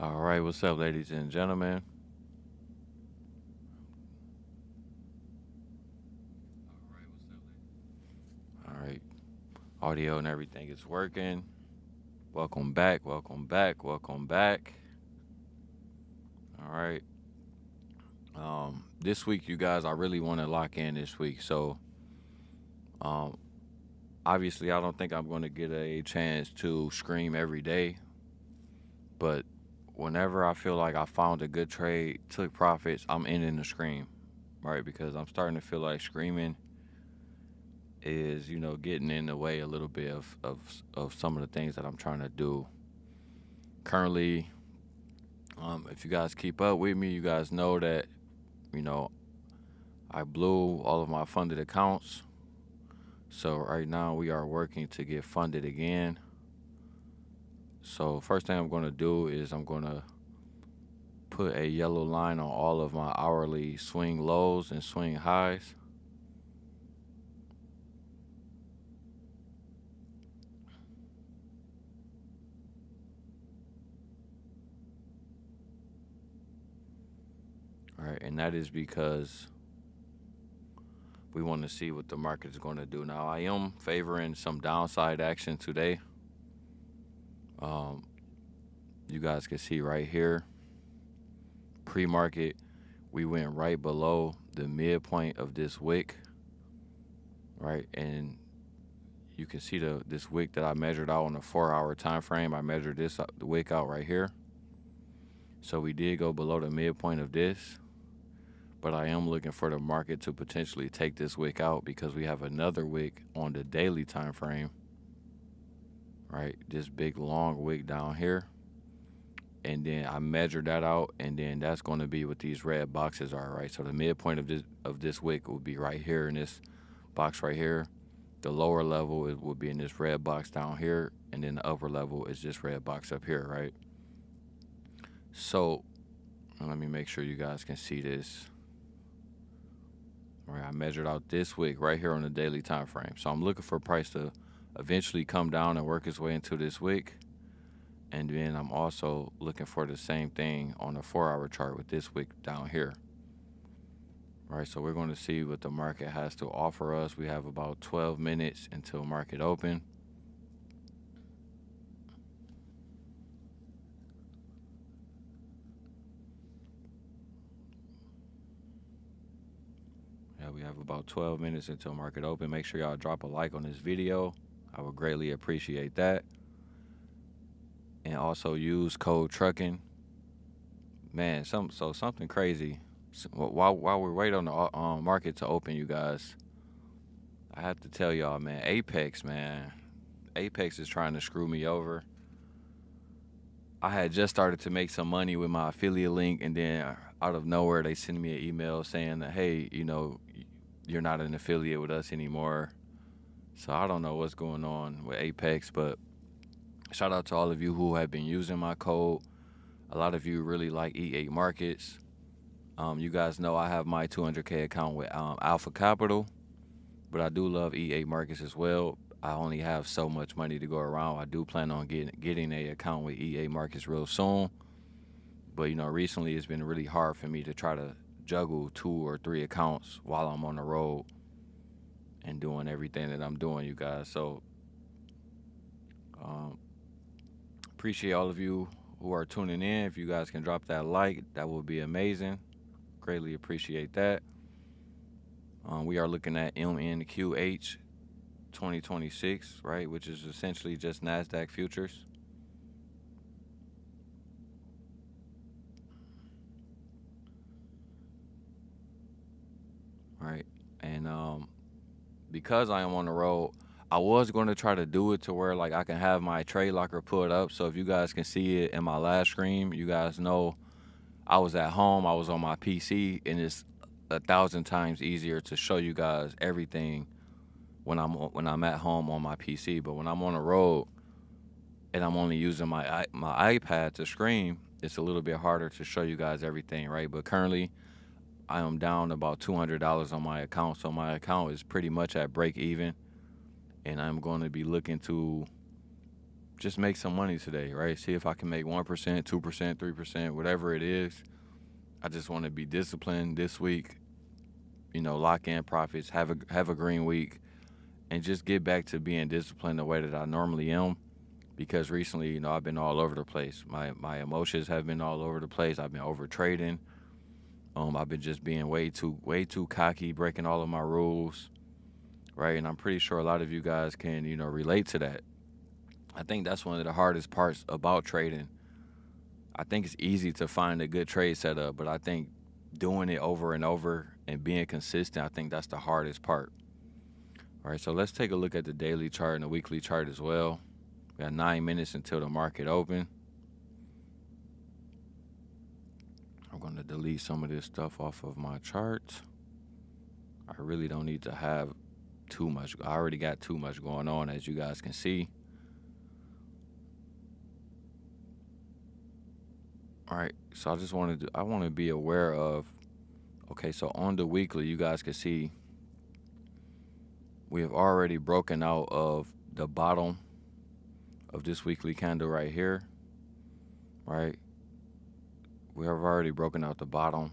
All right, what's up, ladies and gentlemen? All right, audio and everything is working. Welcome back, welcome back, welcome back. All right. This week, you guys, I really want to lock in this week. So, um, obviously, I don't think I'm going to get a chance to scream every day, but whenever I feel like I found a good trade, took profits, I'm ending the scream, right? Because I'm starting to feel like screaming is getting in the way a little bit of some of the things that I'm trying to do currently. If you guys keep up with me, you guys know that you know I blew all of my funded accounts. So right now we are working to get funded again. So first thing I'm going to do is I'm going to put a yellow line on all of my hourly swing lows and swing highs. All right, and that is because we want to see what the market is going to do. Now, I am favoring some downside action today. Um, you guys can see right here, pre-market, we went right below the midpoint of this wick, right? And you can see this wick that I measured out on a 4-hour time frame. I measured the wick out right here. So we did go below the midpoint of this, but I am looking for the market to potentially take this wick out because we have another wick on the daily time frame, right? This big long wick down here. And then I measured that out, and then that's going to be what these red boxes are, right? So the midpoint of this wick will be right here in this box right here. The lower level it will be in this red box down here, and then the upper level is this red box up here, right? So let me make sure you guys can see this. All right, I measured out this wick right here on the daily time frame. So I'm looking for price to eventually come down and work its way into this wick. And then I'm also looking for the same thing on the 4-hour chart with this wick down here. All right, so we're going to see what the market has to offer us. We have about 12 minutes until market open. Yeah, we have about 12 minutes until market open. Make sure y'all drop a like on this video. I would greatly appreciate that. And also use code TRUCKIN. Man, something crazy. While we wait on the market to open, you guys, I have to tell y'all, man, Apex is trying to screw me over. I had just started to make some money with my affiliate link, and then out of nowhere, they send me an email saying that, hey, you're not an affiliate with us anymore. So I don't know what's going on with Apex, but shout out to all of you who have been using my code. A lot of you really like E8 Markets. You guys know I have my 200K account with Alpha Capital, but I do love E8 Markets as well. I only have so much money to go around. I do plan on getting a account with E8 Markets real soon. But recently it's been really hard for me to try to juggle 2 or 3 accounts while I'm on the road and doing everything that I'm doing, you guys. So appreciate all of you who are tuning in. If you guys can drop that like, that would be amazing. Greatly appreciate that. We are looking at MNQH2026, right, which is essentially just NASDAQ futures. Right, and because I am on the road, I was going to try to do it to where like I can have my trade locker pulled up. So if you guys can see it in my last stream, you guys know I was at home, I was on my PC, and it's 1,000 times easier to show you guys everything when I'm at home on my PC. But when I'm on the road and I'm only using my iPad to stream, it's a little bit harder to show you guys everything, right? But currently, I am down about $200 on my account, so my account is pretty much at break even, and I'm going to be looking to just make some money today, right? See if I can make 1%, 2%, 3%, whatever it is. I just want to be disciplined this week, lock in profits, have a green week, and just get back to being disciplined the way that I normally am. Because recently, I've been all over the place. My emotions have been all over the place. I've been over trading. I've been just being way too cocky, breaking all of my rules, right? And I'm pretty sure a lot of you guys can, relate to that. I think that's one of the hardest parts about trading. I think it's easy to find a good trade setup, but I think doing it over and over and being consistent, I think that's the hardest part. All right, so let's take a look at the daily chart and the weekly chart as well. We got 9 minutes until the market open. I'm going to delete some of this stuff off of my chart. I really don't need to have too much. I already got too much going on, as you guys can see. All right, so I want to be aware of, okay, so on the weekly, you guys can see we have already broken out of the bottom of this weekly candle right here, right? We have already broken out the bottom.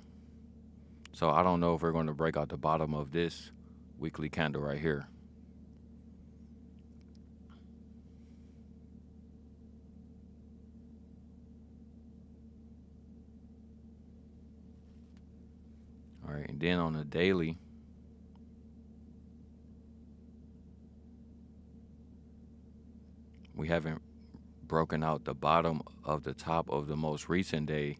So I don't know if we're going to break out the bottom of this weekly candle right here. All right, and then on the daily, we haven't broken out the bottom of the top of the most recent day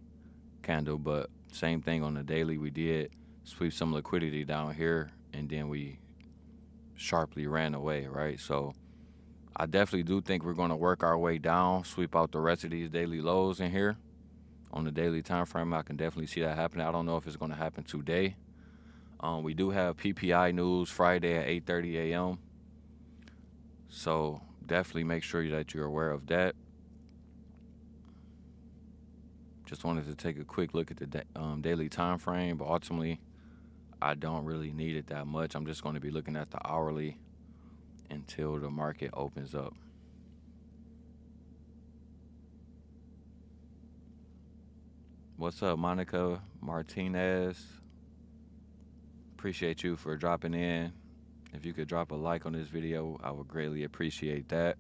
candle, but same thing on the daily. We did sweep some liquidity down here, and then we sharply ran away, right? So I definitely do think we're going to work our way down, sweep out the rest of these daily lows in here. On the daily time frame, I can definitely see that happening. I don't know if it's going to happen today. We do have PPI news Friday at 8:30 a.m. So definitely make sure that you're aware of that. Just wanted to take a quick look at the daily time frame, but ultimately, I don't really need it that much. I'm just going to be looking at the hourly until the market opens up. What's up, Monica Martinez? Appreciate you for dropping in. If you could drop a like on this video, I would greatly appreciate that.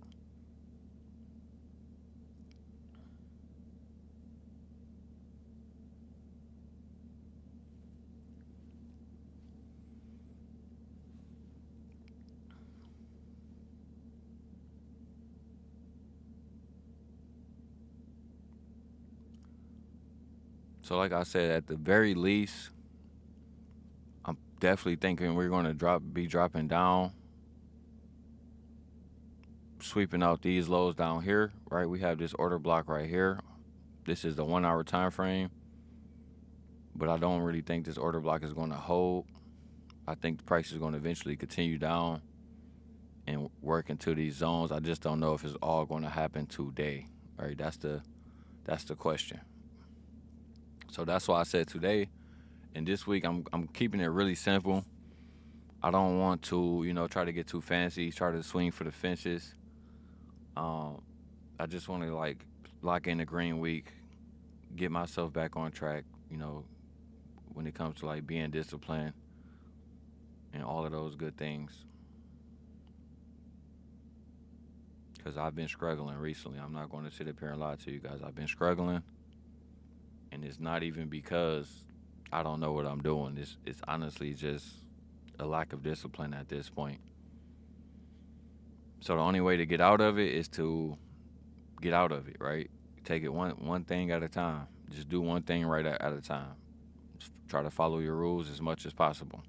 So like I said, at the very least, I'm definitely thinking we're going to be dropping down, sweeping out these lows down here, right? We have this order block right here. This is the 1 hour time frame, but I don't really think this order block is going to hold. I think the price is going to eventually continue down and work into these zones. I just don't know if it's all going to happen today, right? That's the question. So that's why I said today and this week I'm keeping it really simple. I don't want to, try to get too fancy, try to swing for the fences. I just want to lock in the green week, get myself back on track, when it comes to being disciplined and all of those good things. Because I've been struggling recently. I'm not going to sit up here and lie to you guys. I've been struggling. And it's not even because I don't know what I'm doing. It's honestly just a lack of discipline at this point. So the only way to get out of it is to get out of it, right? Take it one thing at a time. Just do one thing right at a time. Just try to follow your rules as much as possible.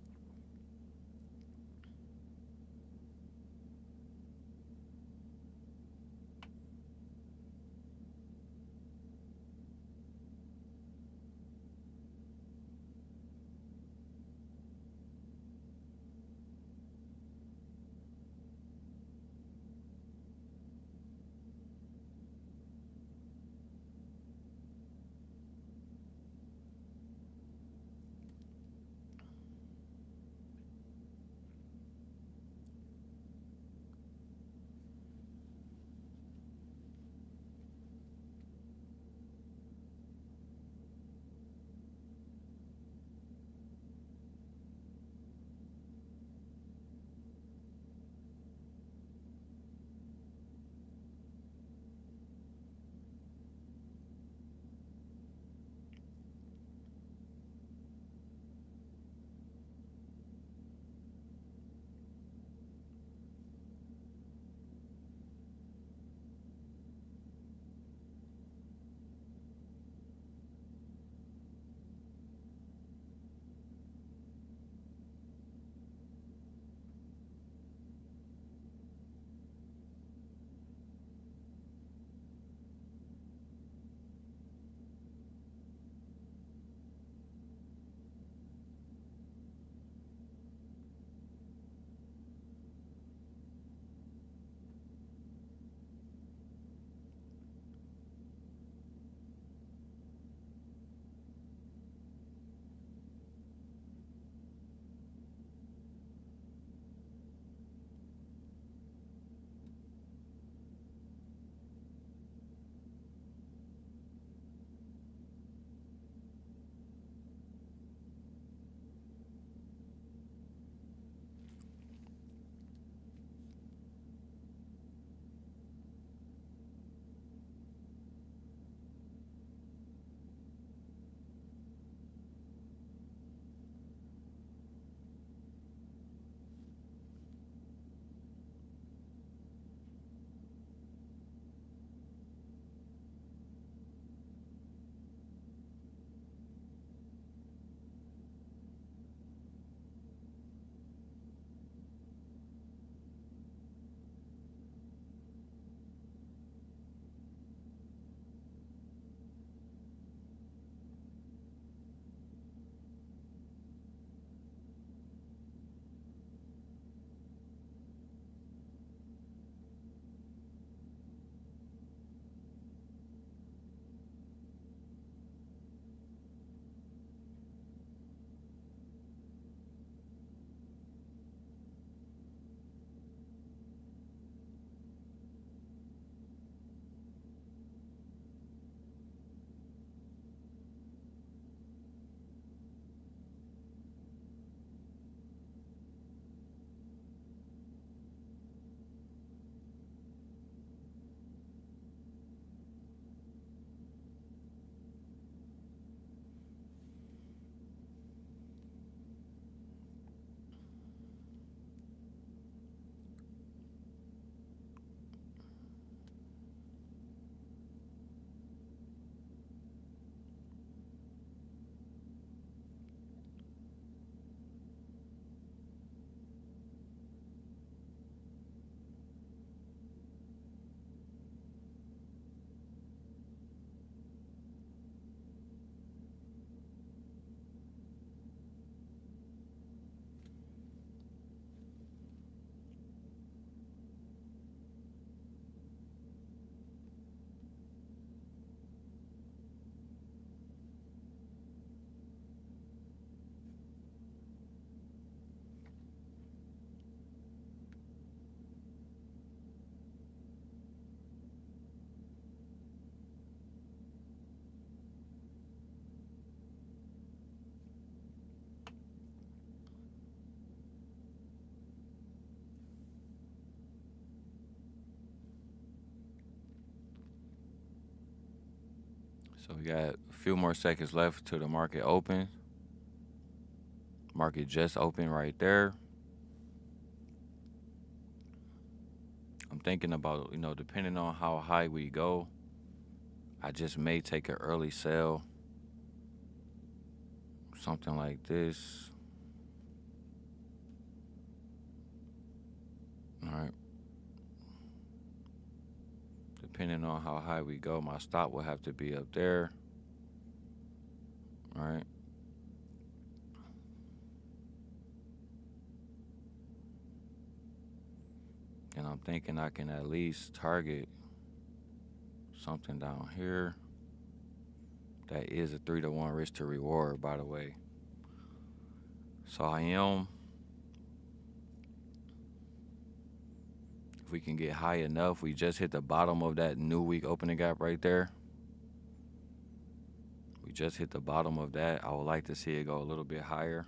So we got a few more seconds left till the market opens. Market just opened right there. I'm thinking about, depending on how high we go, I just may take an early sell. Something like this. All right. Depending on how high we go, my stop will have to be up there. All right. And I'm thinking I can at least target something down here. That is a 3-to-1 risk to reward, by the way. So I am, if we can get high enough, we just hit the bottom of that new week opening gap right there. We just hit the bottom of that. I would like to see it go a little bit higher.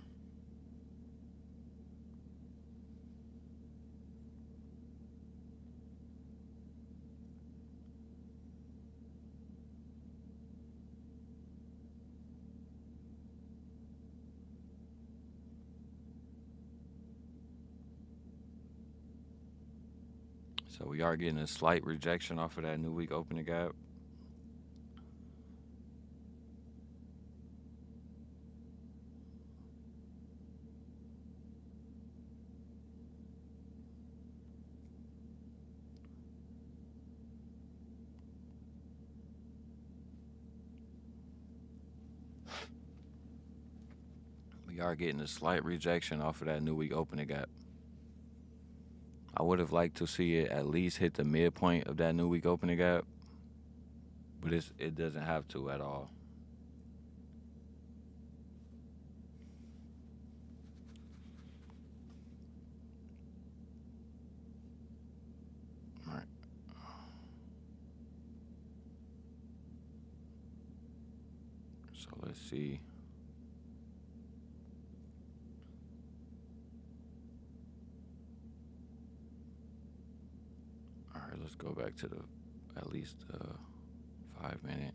So we are getting a slight rejection off of that new week opening gap. We are getting a slight rejection off of that new week opening gap. I would have liked to see it at least hit the midpoint of that new week opening gap, but it doesn't have to at all. All right. So let's see. All right, let's go back to the at least 5-minute.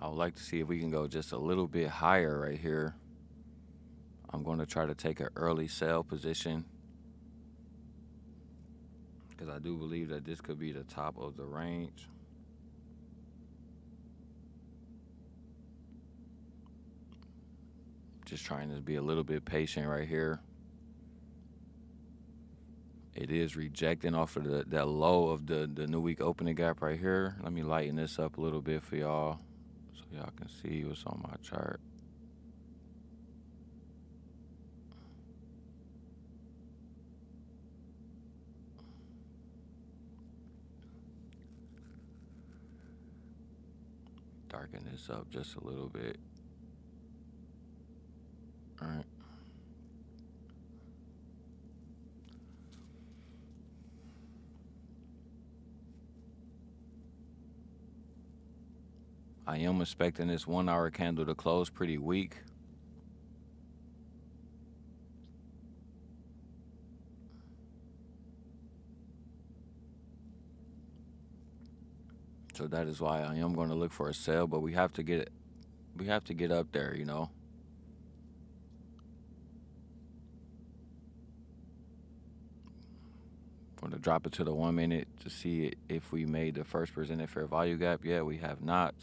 I would like to see if we can go just a little bit higher right here. I'm going to try to take an early sell position because I do believe that this could be the top of the range. Just trying to be a little bit patient right here. It is rejecting off of that low of the new week opening gap right here. Let me lighten this up a little bit for y'all so y'all can see what's on my chart. Darken this up just a little bit. All right. I am expecting this 1 hour candle to close pretty weak. So that is why I am going to look for a sell, but we have to get up there, you know. Going to drop it to the 1 minute to see if we made the first presented fair value gap yet. We have not.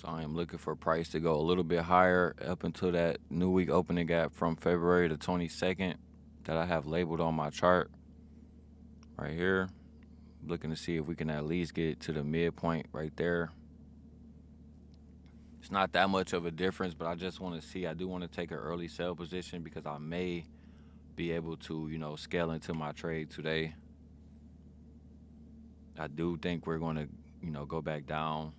So I am looking for price to go a little bit higher up until that new week opening gap from February the 22nd that I have labeled on my chart right here. Looking to see if we can at least get to the midpoint right there. It's not that much of a difference, but I just want to see. I do want to take an early sell position because I may be able to, scale into my trade today. I do think we're going to, go back down.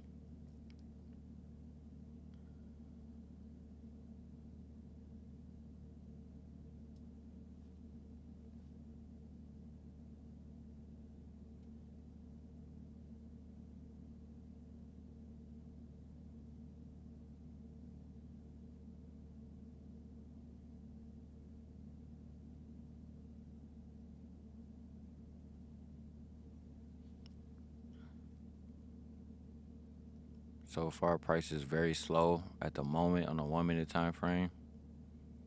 So far, price is very slow at the moment on a 1 minute time frame,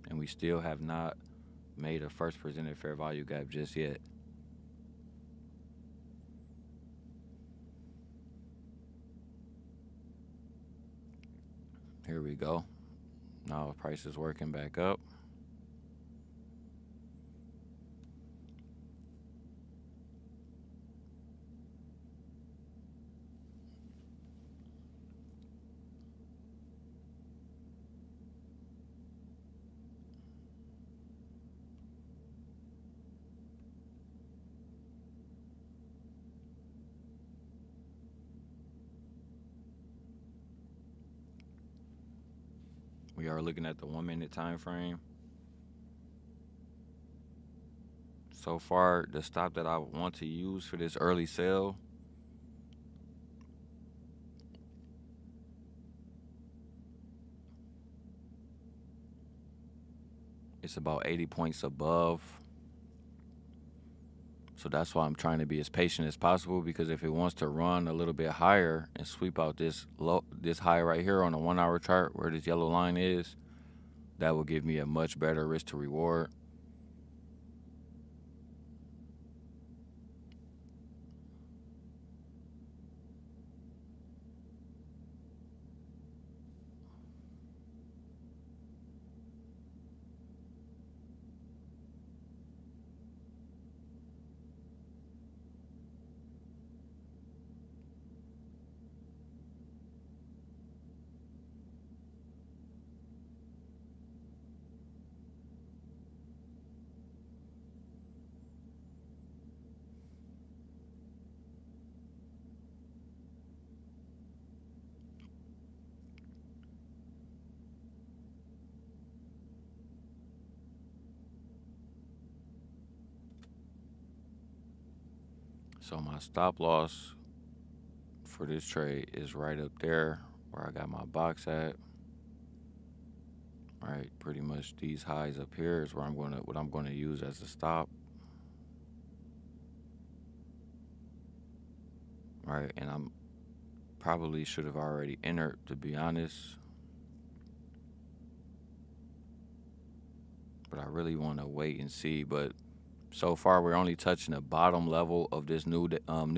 and we still have not made a first presented fair value gap just yet. Here we go. Now price is working back up. We are looking at the 1 minute time frame. So far, the stop that I want to use for this early sell is about 80 points above. So that's why I'm trying to be as patient as possible, because if it wants to run a little bit higher and sweep out this high right here on the 1 hour chart where this yellow line is, that will give me a much better risk to reward. So my stop loss for this trade is right up there where I got my box at. Right, pretty much these highs up here is where what I'm gonna use as a stop. Right, and I'm probably should have already entered, to be honest. But I really want to wait and see. But so far, we're only touching the bottom level of this new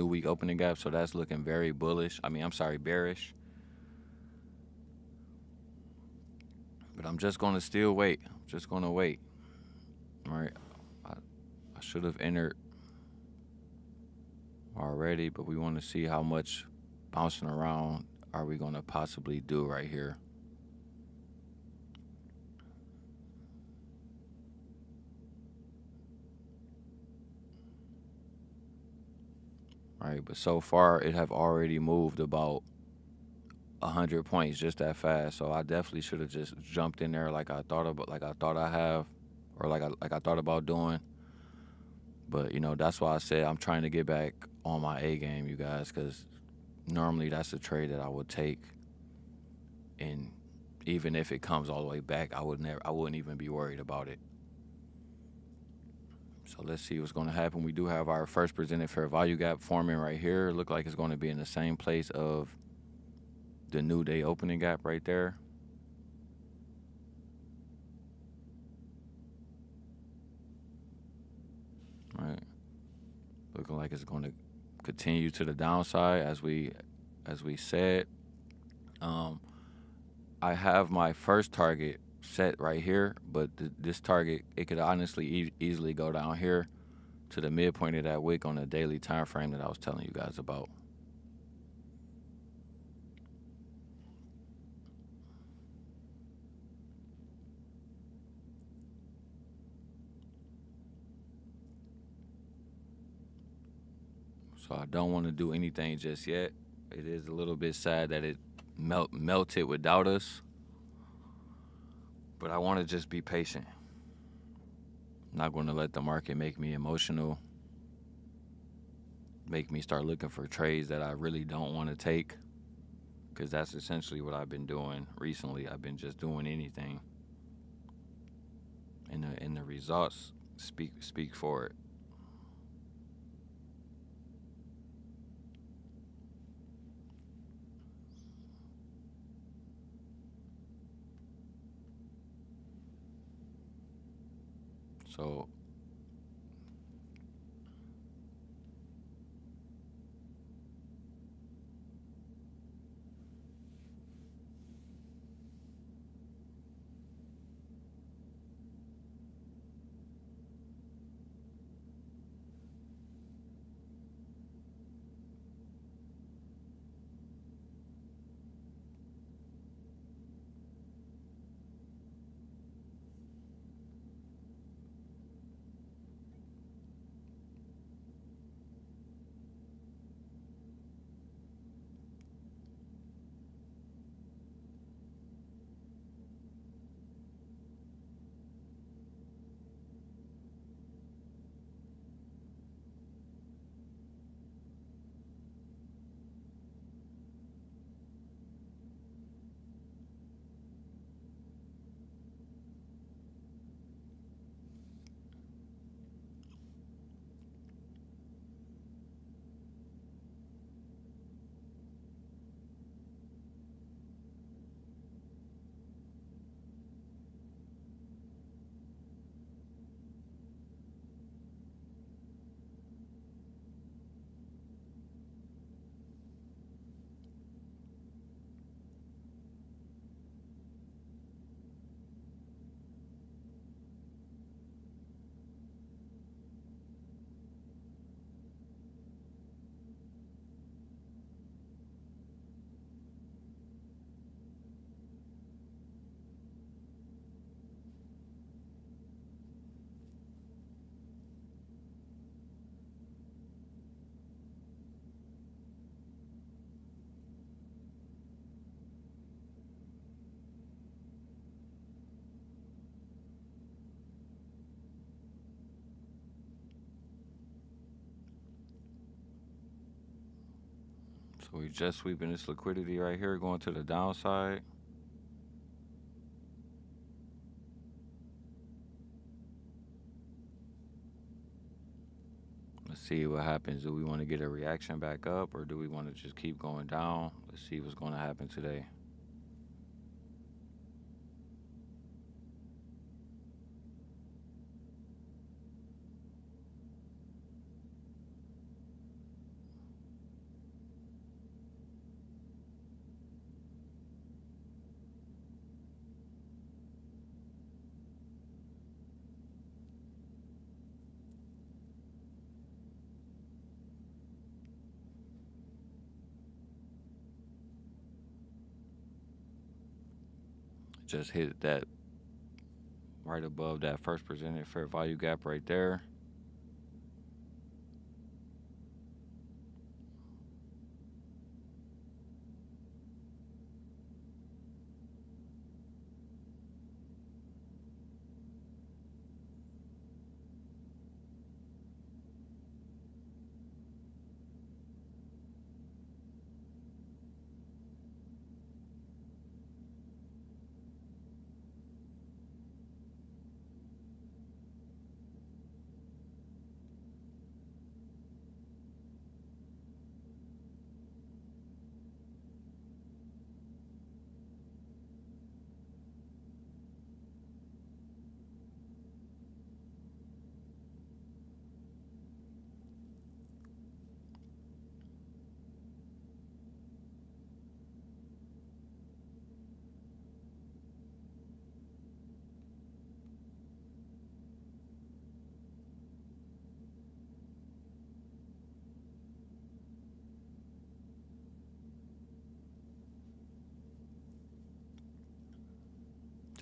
week opening gap, so that's looking very bullish. Bearish. But I'm just gonna still wait. Just gonna wait. All right, I should have entered already, but we want to see how much bouncing around are we gonna possibly do right here. Right, but so far it have already moved about 100 points just that fast. So I definitely should have just jumped in there like I thought about doing. But that's why I said I'm trying to get back on my A game, you guys, because normally that's a trade that I would take, and even if it comes all the way back, I wouldn't even be worried about it. So let's see what's going to happen. We do have our first presented fair value gap forming right here. Look like it's going to be in the same place of the new day opening gap right there. Right. Looking like it's going to continue to the downside as we said. I have my first target set right here, but this target, it could honestly easily go down here to the midpoint of that wick on the daily time frame that I was telling you guys about. So I don't want to do anything just yet. It is a little bit sad that it melted without us, but I want to just be patient. I'm not going to let the market make me emotional, make me start looking for trades that I really don't want to take, because that's essentially what I've been doing recently. I've been just doing anything, and the results speak for it. So we just sweeping this liquidity right here, going to the downside. Let's see what happens. Do we want to get a reaction back up, or do we want to just keep going down? Let's see what's going to happen today. Just hit that right above that first presented fair value gap right there.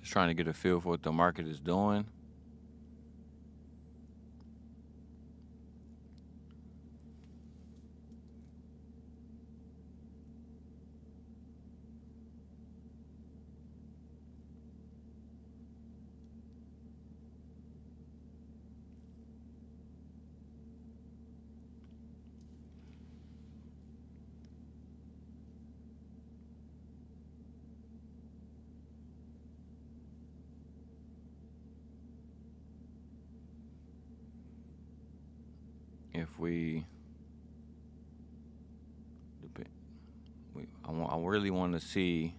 Just trying to get a feel for what the market is doing. If I really want to see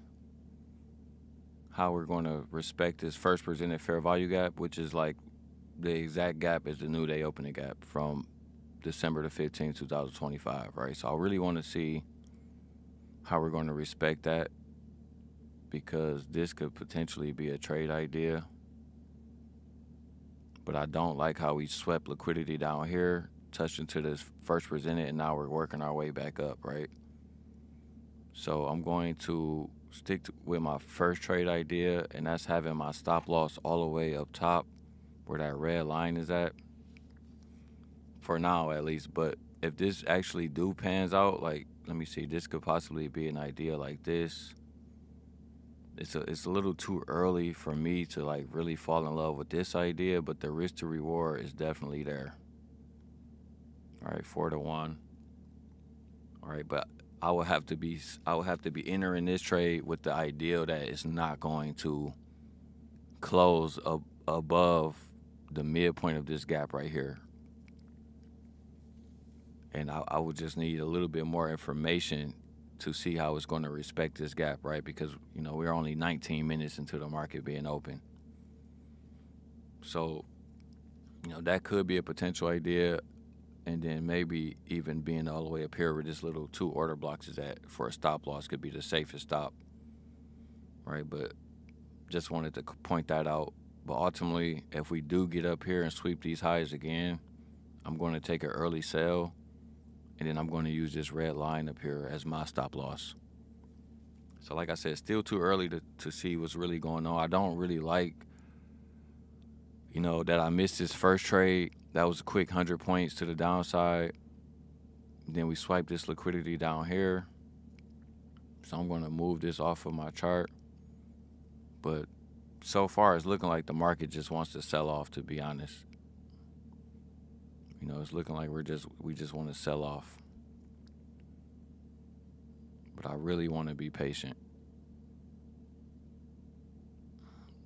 how we're going to respect this first presented fair value gap, which is like the exact gap as the new day opening gap from December the 15th, 2025, right? So I really want to see how we're going to respect that, because this could potentially be a trade idea. But I don't like how we swept liquidity down here, touched into this first presented, and now we're working our way back up, right? So I'm going to stick with my first trade idea, and that's having my stop loss all the way up top where that red line is at, for now at least. But if this actually pans out, like, let me see, this could possibly be an idea like this. It's a little too early for me to like really fall in love with this idea, but the risk to reward is definitely there. All right, 4-1. All right, but I would have to be entering this trade with the ideal that it's not going to close above the midpoint of this gap right here. And I would just need a little bit more information to see how it's going to respect this gap, right? Because, we're only 19 minutes into the market being open. So, that could be a potential idea. And then maybe even being all the way up here where this little 2 order blocks is at for a stop loss could be the safest stop, right? But just wanted to point that out. But ultimately, if we do get up here and sweep these highs again, I'm going to take an early sell, and then I'm going to use this red line up here as my stop loss. So like I said, still too early to see what's really going on. I don't really like, that I missed this first trade. That was a quick 100 points to the downside. Then we swipe this liquidity down here. So I'm going to move this off of my chart. But so far, it's looking like the market just wants to sell off, to be honest. It's looking like we just want to sell off. But I really want to be patient.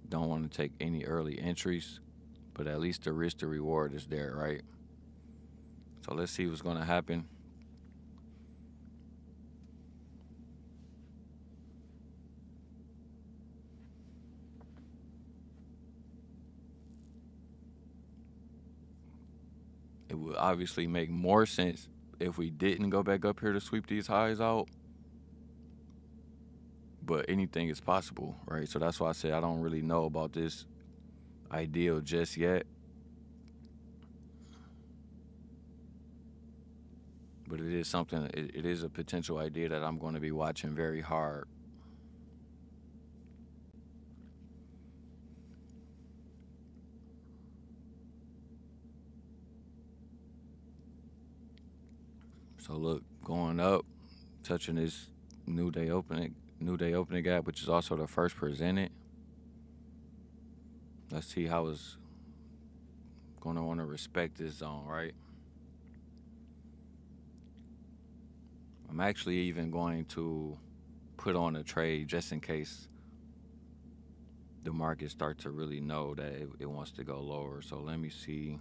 Don't want to take any early entries, but at least the risk to reward is there, right? So let's see what's going to happen. It would obviously make more sense if we didn't go back up here to sweep these highs out. But anything is possible, right? So that's why I said I don't really know about this ideal just yet. But it is something, it is a potential idea that I'm going to be watching very hard. So look, going up, touching this new day opening gap, which is also the first presented. Let's see how it's going to want to respect this zone, right? I'm actually even going to put on a trade just in case the market starts to really know that it wants to go lower. So let me see.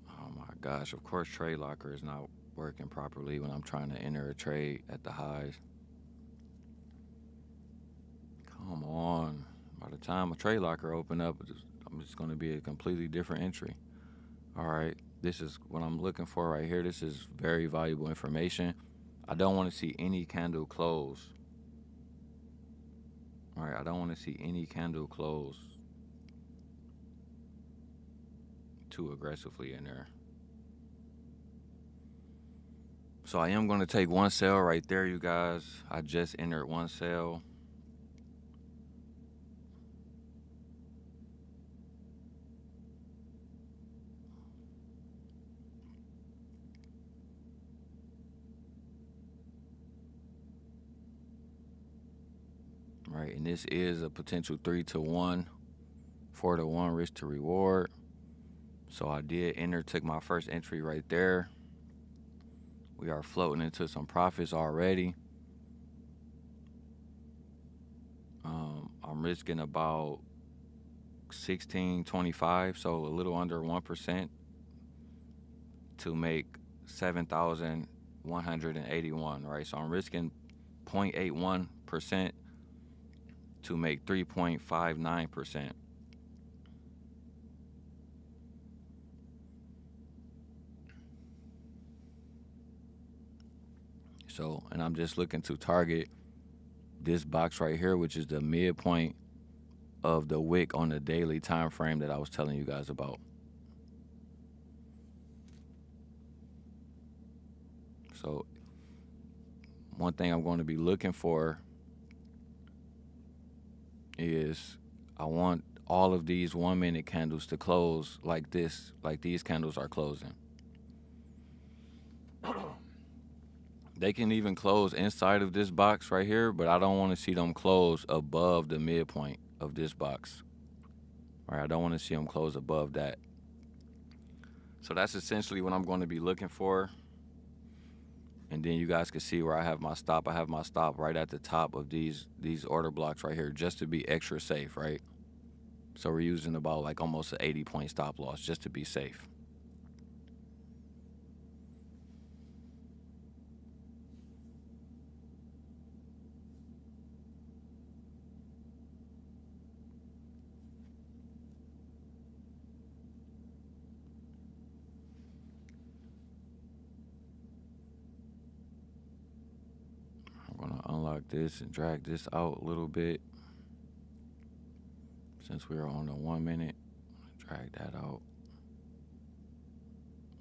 Oh my gosh, of course Trade Locker is not working properly when I'm trying to enter a trade at the highs. Come on. By the time a Trade Locker open up, it's going to be a completely different entry. All right, this is what I'm looking for right here. This is very valuable information. I don't want to see any candle close. All right, I don't want to see any candle close too aggressively in there. So I am going to take one sell right there, you guys. I just entered one sell. right? And this is a potential 3-to-1, 4-to-1 risk to reward. So I did enter, took my first entry right there. We are floating into some profits already. I'm risking about 16.25, so a little under 1% to make 7,181, right? So I'm risking 0.81% to make 3.59%. So, and I'm just looking to target this box right here, which is the midpoint of the wick on the daily time frame that I was telling you guys about. So one thing I'm going to be looking for is I want all of these 1-minute candles to close like this, like these candles are closing. They can even close inside of this box right here, but I don't want to see them close above the midpoint of this box. All right, I don't want to see them close above that. So that's essentially what I'm going to be looking for. And then you guys can see where I have my stop. I have my stop right at the top of these order blocks right here, just to be extra safe, right? So we're using about like almost an 80-point stop loss just to be safe. I'm gonna unlock this and drag this out a little bit. Since we are on the 1 minute, drag that out.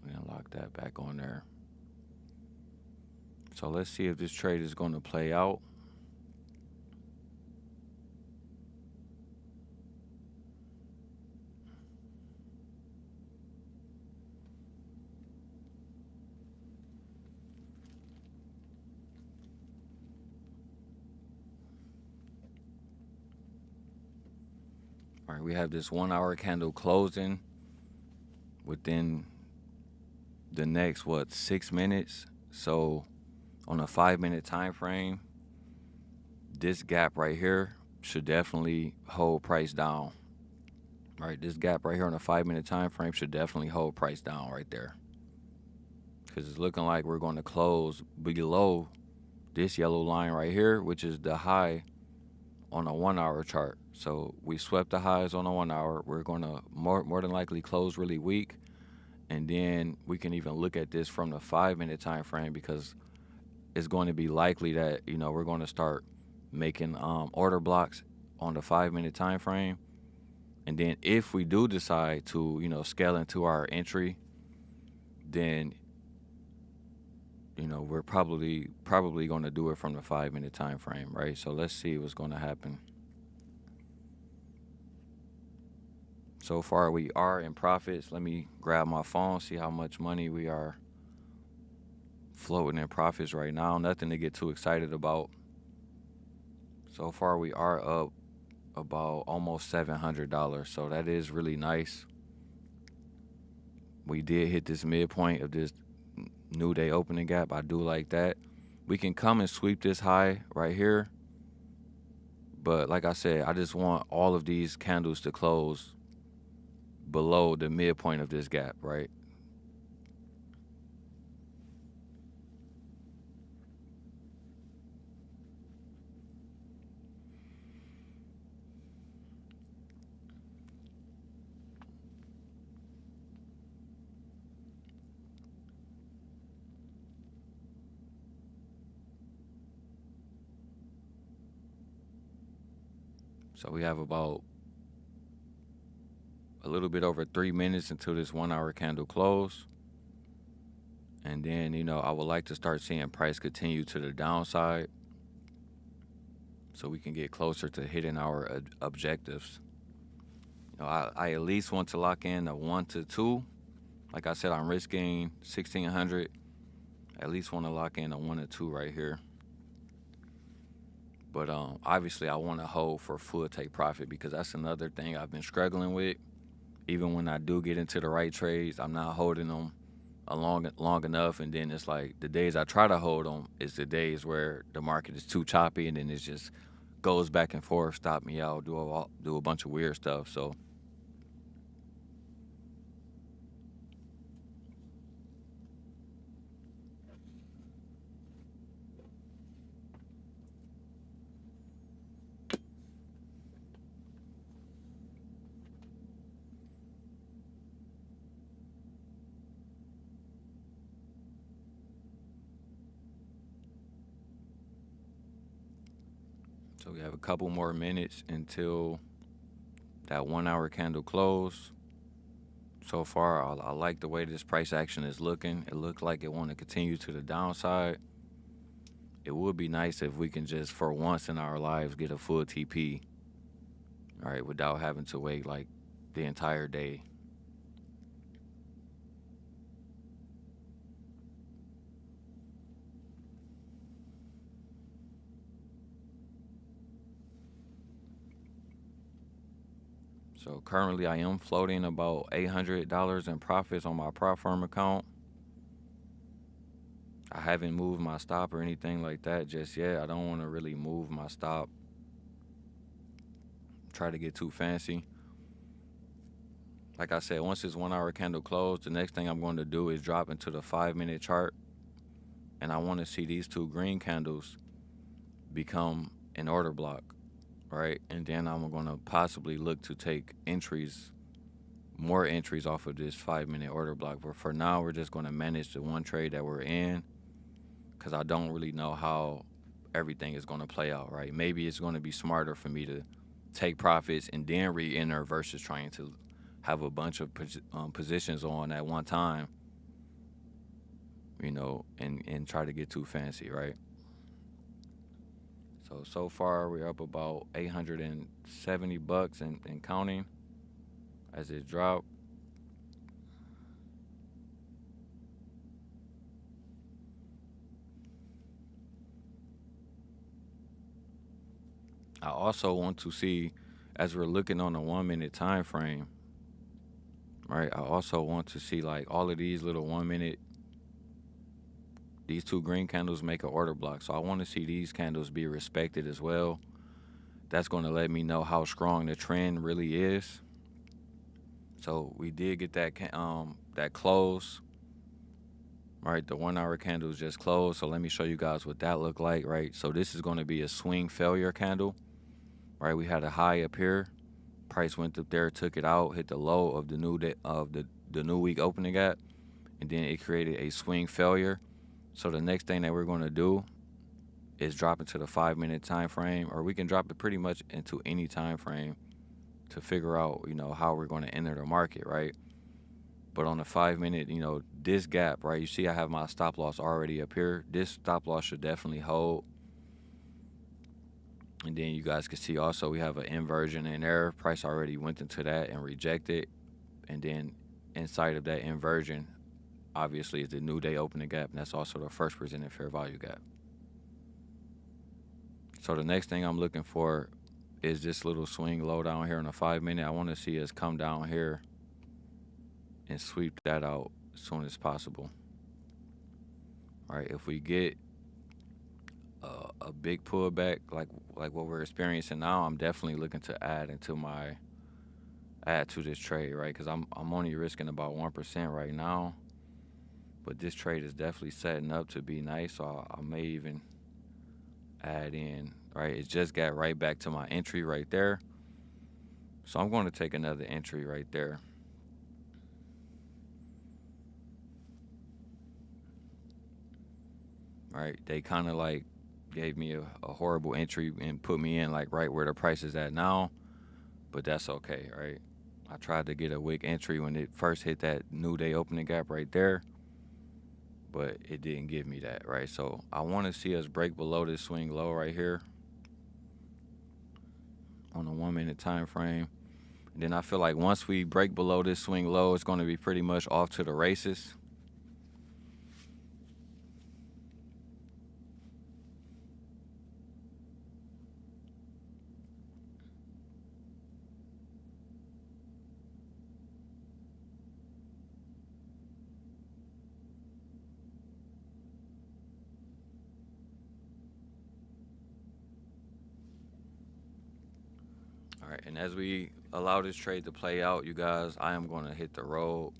We unlock that back on there. So let's see if this trade is going to play out. All right, we have this 1 hour candle closing within the next 6 minutes. So on a 5-minute time frame, this gap right here should definitely hold price down. Right, this gap right here on a 5-minute time frame should definitely hold price down right there, because it's looking like we're going to close below this yellow line right here, which is the high on a 1 hour chart. So we swept the highs on a 1 hour. We're going to more than likely close really weak. And then we can even look at this from the 5-minute time frame, because it's going to be likely that, we're going to start making order blocks on the 5-minute time frame. And then if we do decide to, scale into our entry, then, we're probably going to do it from the 5-minute time frame, right? So let's see what's going to happen. So far, we are in profits. Let me grab my phone, see how much money we are floating in profits right now. Nothing to get too excited about. So far, we are up about almost $700, so that is really nice. We did hit this midpoint of this new day opening gap. I do like that. We can come and sweep this high right here, but like I said, I just want all of these candles to close below the midpoint of this gap, right? So we have about a little bit over 3 minutes until this 1 hour candle close. And then, I would like to start seeing price continue to the downside so we can get closer to hitting our objectives. I at least want to lock in a 1 to 2. Like I said, I'm risking 1,600. I at least want to lock in a 1 to 2 right here. But obviously, I want to hold for full take profit because that's another thing I've been struggling with. Even when I do get into the right trades, I'm not holding them long enough, and then it's like the days I try to hold them is the days where the market is too choppy, and then it just goes back and forth, stop me out, do a bunch of weird stuff. So we have a couple more minutes until that 1 hour candle close. So far, I like the way this price action is looking. It looks like it want to continue to the downside. It would be nice if we can just, for once in our lives, get a full TP, all right, without having to wait like the entire day. So currently I am floating about $800 in profits on my prop firm account. I haven't moved my stop or anything like that just yet. I don't want to really move my stop, try to get too fancy. Like I said, once this 1 hour candle closed, the next thing I'm going to do is drop into the 5-minute chart. And I want to see these two green candles become an order block, right? And then I'm going to possibly look to take more entries off of this 5-minute order block. But for now, we're just going to manage the one trade that we're in because I don't really know how everything is going to play out, right? Maybe it's going to be smarter for me to take profits and then re-enter versus trying to have a bunch of positions on at one time, and try to get too fancy, right? So far we're up about $870 and counting as it dropped. I also want to see, as we're looking on a 1-minute time frame, right? I also want to see like all of these little 1-minute, these two green candles make an order block. So I want to see these candles be respected as well. That's going to let me know how strong the trend really is. So we did get that close, right? The 1 hour candles just closed. So let me show you guys what that looked like, right? So this is going to be a swing failure candle, right? We had a high up here. Price went up there, took it out, hit the low of the new week opening gap, and then it created a swing failure. So the next thing that we're going to do is drop into the 5-minute time frame, or we can drop it pretty much into any time frame to figure out, how we're going to enter the market, right? But on the 5-minute, this gap, right? You see I have my stop loss already up here. This stop loss should definitely hold. And then you guys can see also we have an inversion in there. Price already went into that and rejected. And then inside of that inversion, obviously, is the new day opening gap, and that's also the first presented fair value gap. So the next thing I'm looking for is this little swing low down here on the 5-minute. I want to see us come down here and sweep that out as soon as possible. All right, if we get a big pullback like what we're experiencing now, I'm definitely looking to add to this trade, right? Because I'm only risking about 1% right now. But this trade is definitely setting up to be nice, so I may even add in, right? It just got right back to my entry right there. So I'm going to take another entry right there. All right, they kind of like gave me a horrible entry and put me in like right where the price is at now, but that's okay, right? I tried to get a wick entry when it first hit that new day opening gap right there, but it didn't give me that, right? So I want to see us break below this swing low right here on a 1-minute time frame. And then I feel like once we break below this swing low, it's going to be pretty much off to the races. All right, and as we allow this trade to play out, you guys, I am going to hit the road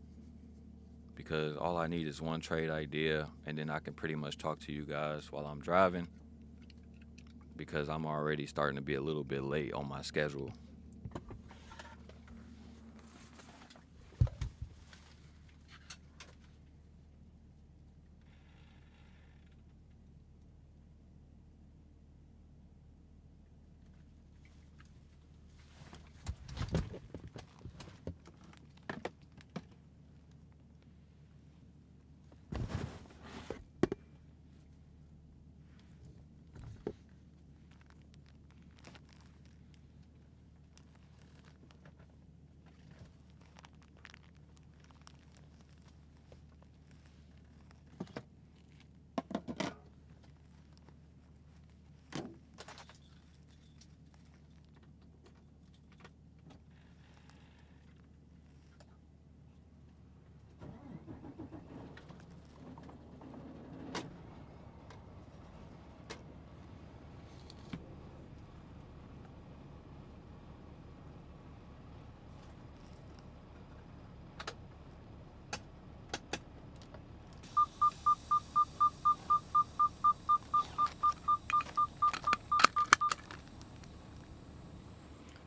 because all I need is one trade idea, and then I can pretty much talk to you guys while I'm driving because I'm already starting to be a little bit late on my schedule.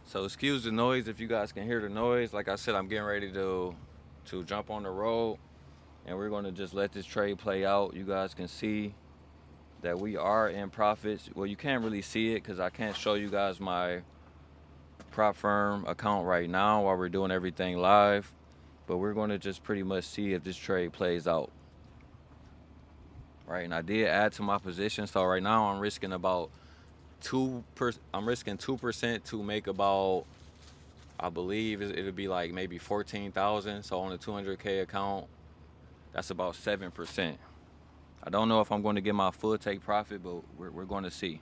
So excuse the noise if you guys can hear the noise. Like I said, I'm getting ready to jump on the road, and we're going to just let this trade play out. You guys can see that we are in profits. Well, you can't really see it because I can't show you guys my prop firm account right now while we're doing everything live, but we're going to just pretty much see if this trade plays out. Right, and I did add to my position, so right now I'm risking about 2%. I'm risking 2% to make about, I believe it'll be like maybe 14,000. So on a 200K account, that's about 7%. I don't know if I'm going to get my full take profit, but we're going to see.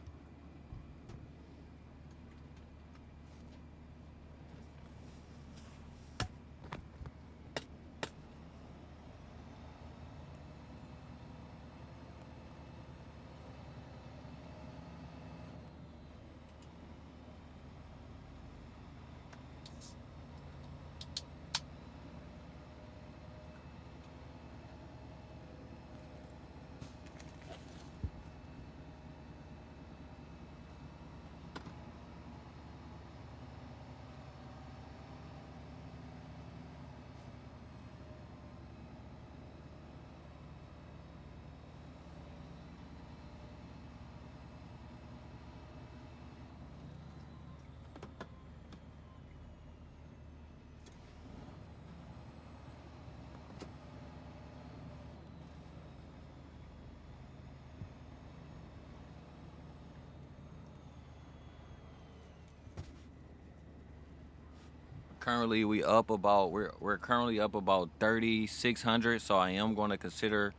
Currently we're currently up about 3,600, so I am going to consider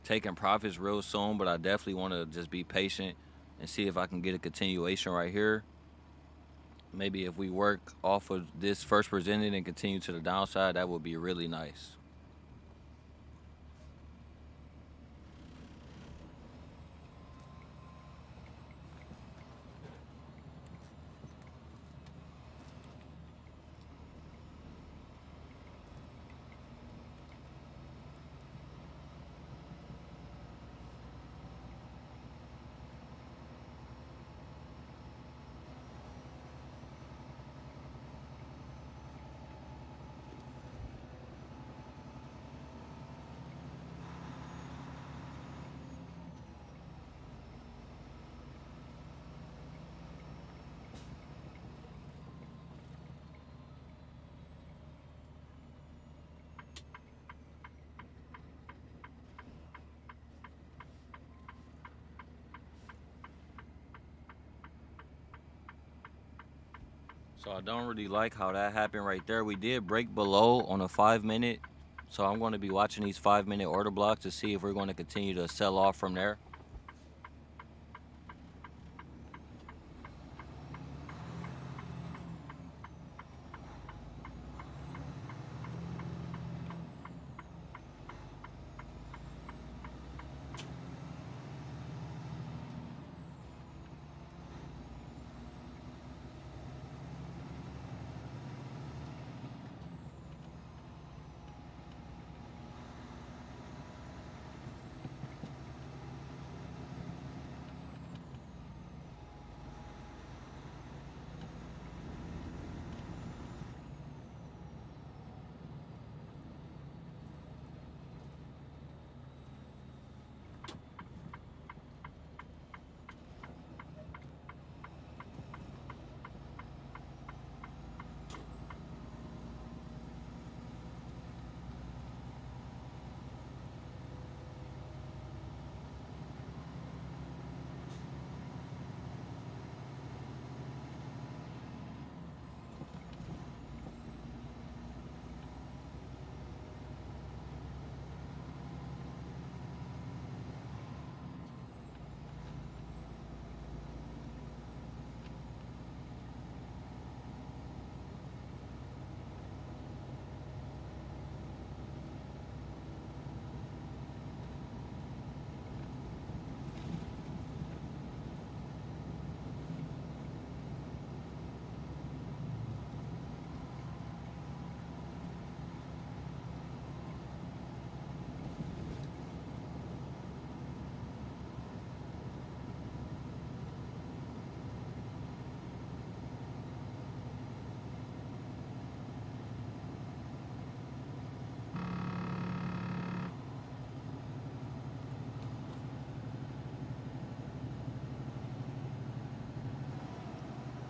taking profits real soon, but I definitely want to just be patient and see if I can get a continuation right here. Maybe if we work off of this first presented and continue to the downside, that would be really nice. So I don't really like how that happened right there. We did break below on a 5-minute. So I'm going to be watching these 5-minute order blocks to see if we're going to continue to sell off from there.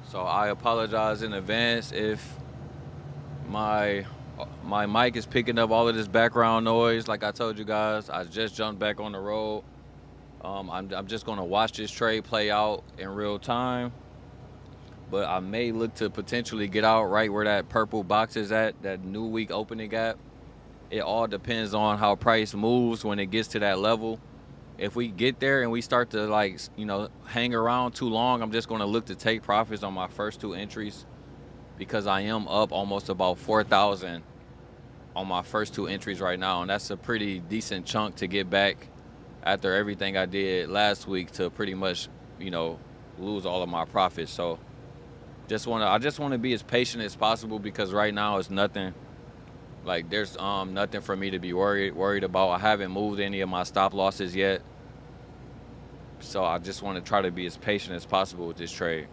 So I apologize in advance if my mic is picking up all of this background noise. Like I told you guys, I just jumped back on the road. I'm just gonna watch this trade play out in real time, but I may look to potentially get out right where that purple box is at, that new week opening gap. It all depends on how price moves when it gets to that level. If we get there and we start to, like, hang around too long, I'm just gonna look to take profits on my first two entries, because I am up almost about 4,000 on my first two entries right now, and that's a pretty decent chunk to get back after everything I did last week to pretty much, lose all of my profits. So I just want to be as patient as possible, because right now it's nothing. Like, there's nothing for me to be worried about. I haven't moved any of my stop losses yet. So I just want to try to be as patient as possible with this trade.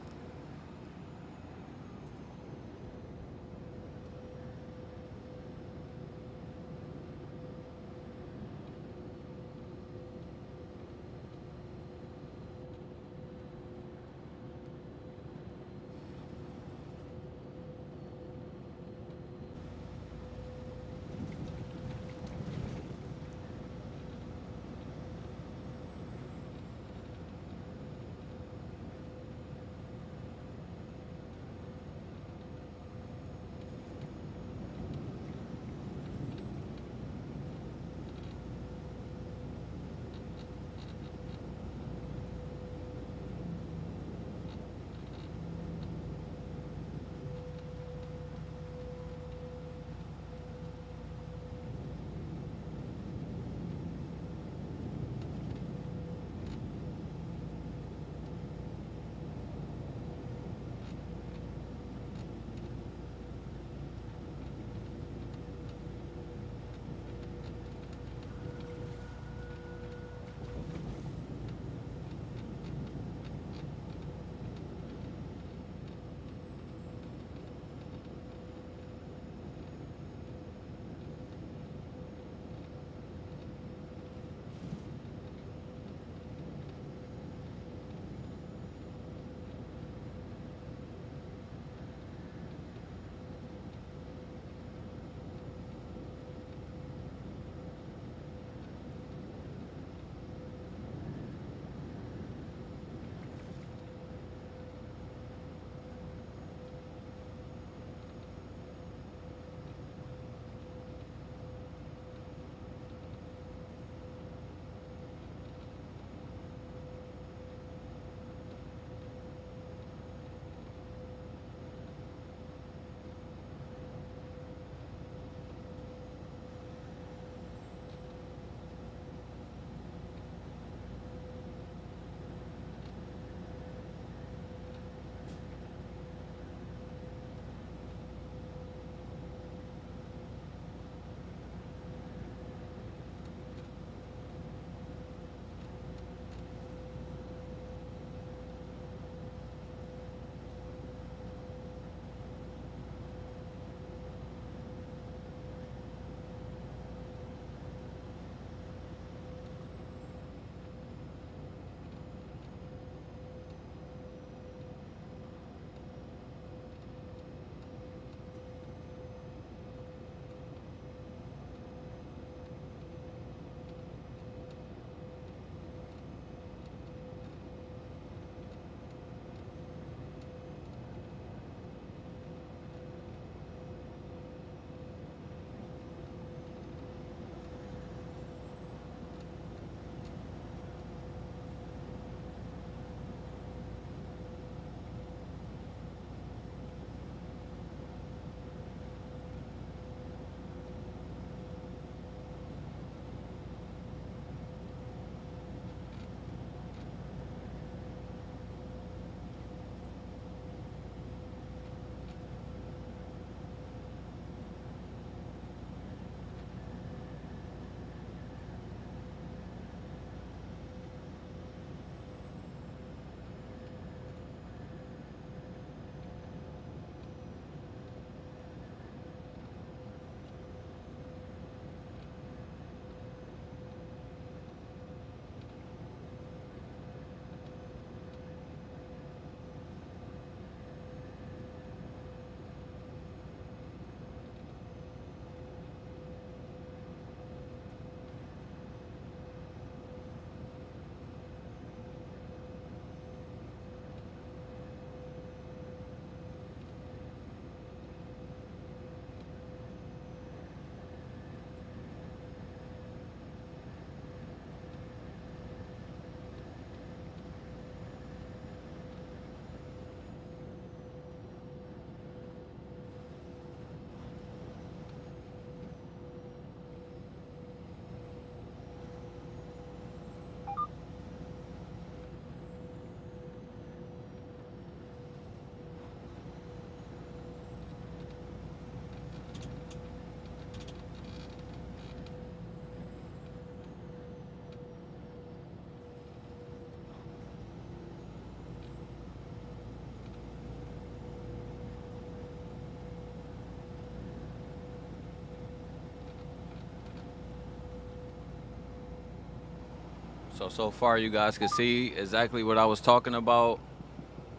So far you guys can see exactly what I was talking about.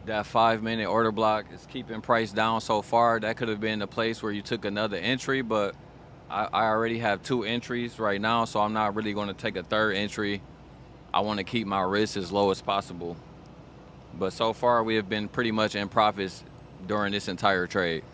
That 5-minute order block is keeping price down so far. That could have been the place where you took another entry, but I already have 2 entries right now, so I'm not really going to take a third entry. I want to keep my risk as low as possible. But so far we have been pretty much in profits during this entire trade.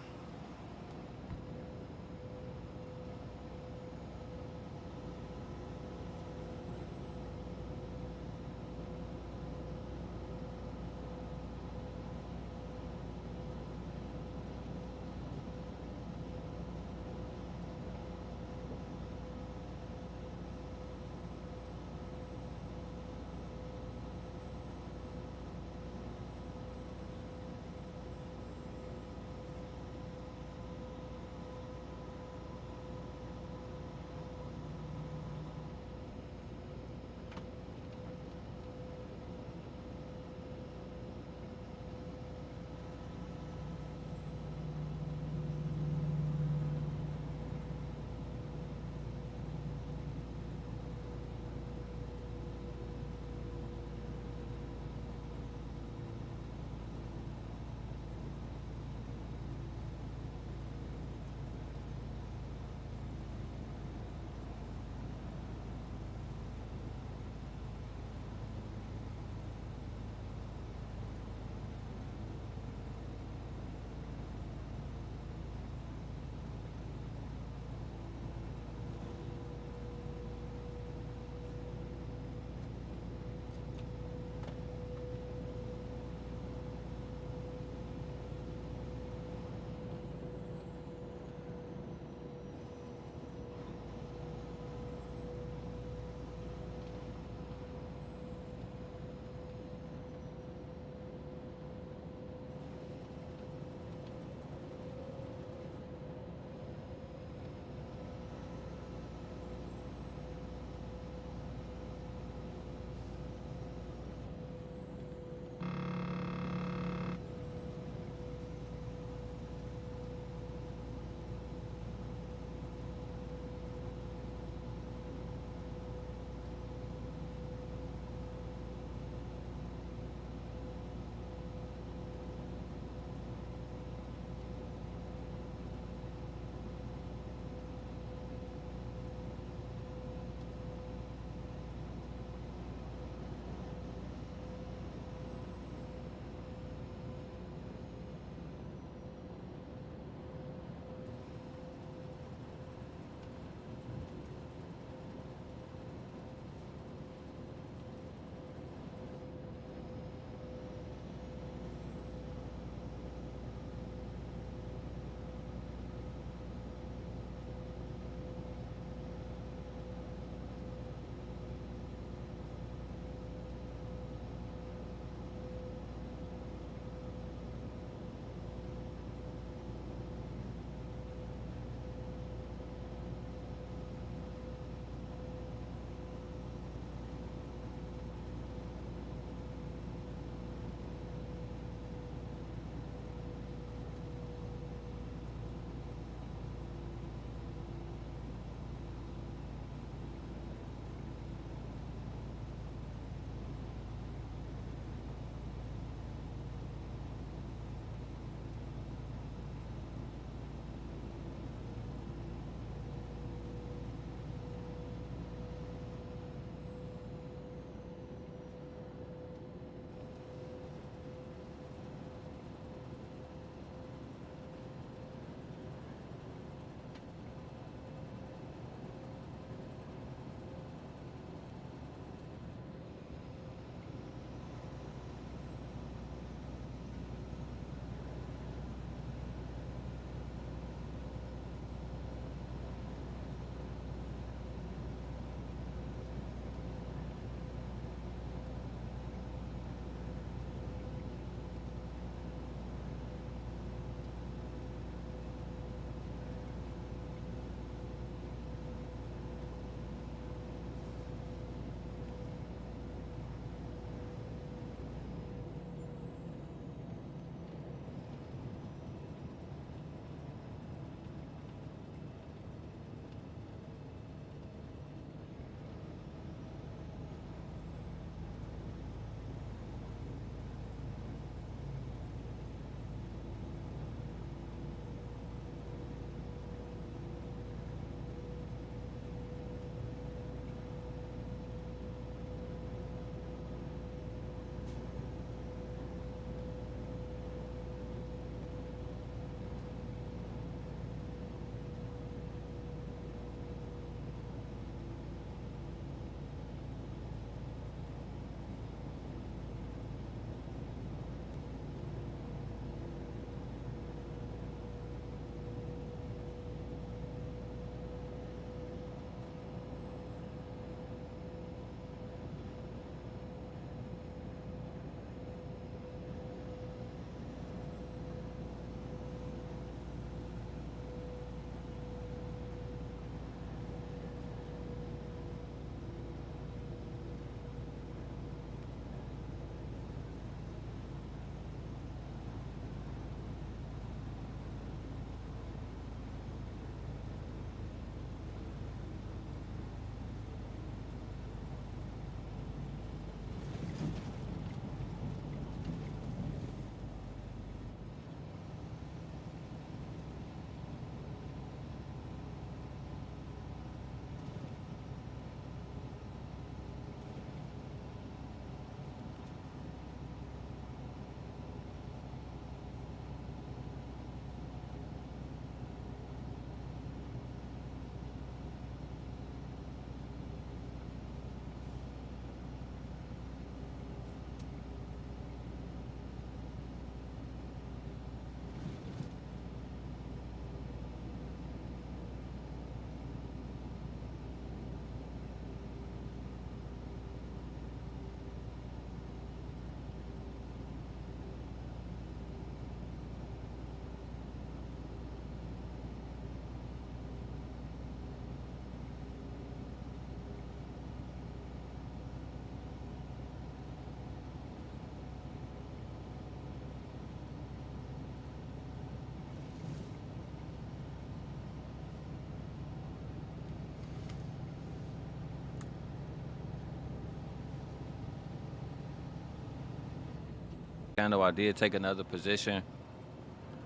candle, I did take another position.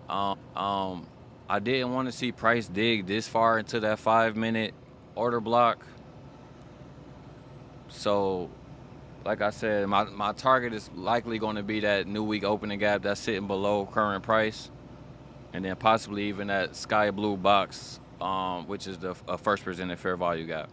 I didn't want to see price dig this far into that 5-minute order block. So, like I said, my target is likely going to be that new week opening gap that's sitting below current price, and then possibly even that sky blue box, which is the first presented fair value gap.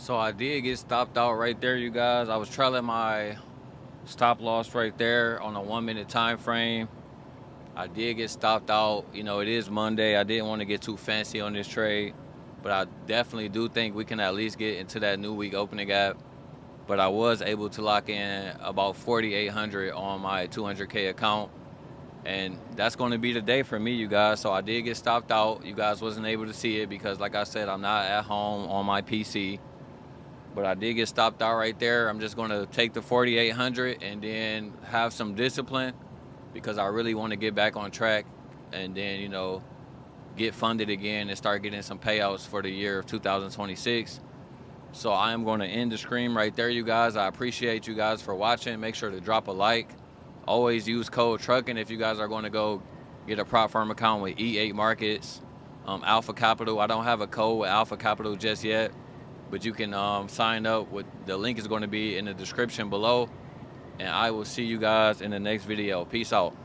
So I did get stopped out right there, you guys. I was trailing my stop loss right there on a 1 minute time frame. I did get stopped out. You know, it is Monday. I didn't want to get too fancy on this trade, but I definitely do think we can at least get into that new week opening gap. But I was able to lock in about 4,800 on my 200K account, and that's going to be the day for me, you guys. So I did get stopped out. You guys wasn't able to see it because, like I said, I'm not at home on my PC. But I did get stopped out right there. I'm just going to take the 4,800 and then have some discipline because I really want to get back on track and then, you know, get funded again and start getting some payouts for the year of 2026. So I am going to end the stream right there, you guys. I appreciate you guys for watching. Make sure to drop a like. Always use code TRUCKIN if you guys are going to go get a prop firm account with E8 Markets, Alpha Capital. I don't have a code with Alpha Capital just yet, but you can sign up. With the link is going to be in the description below. And I will see you guys in the next video. Peace out.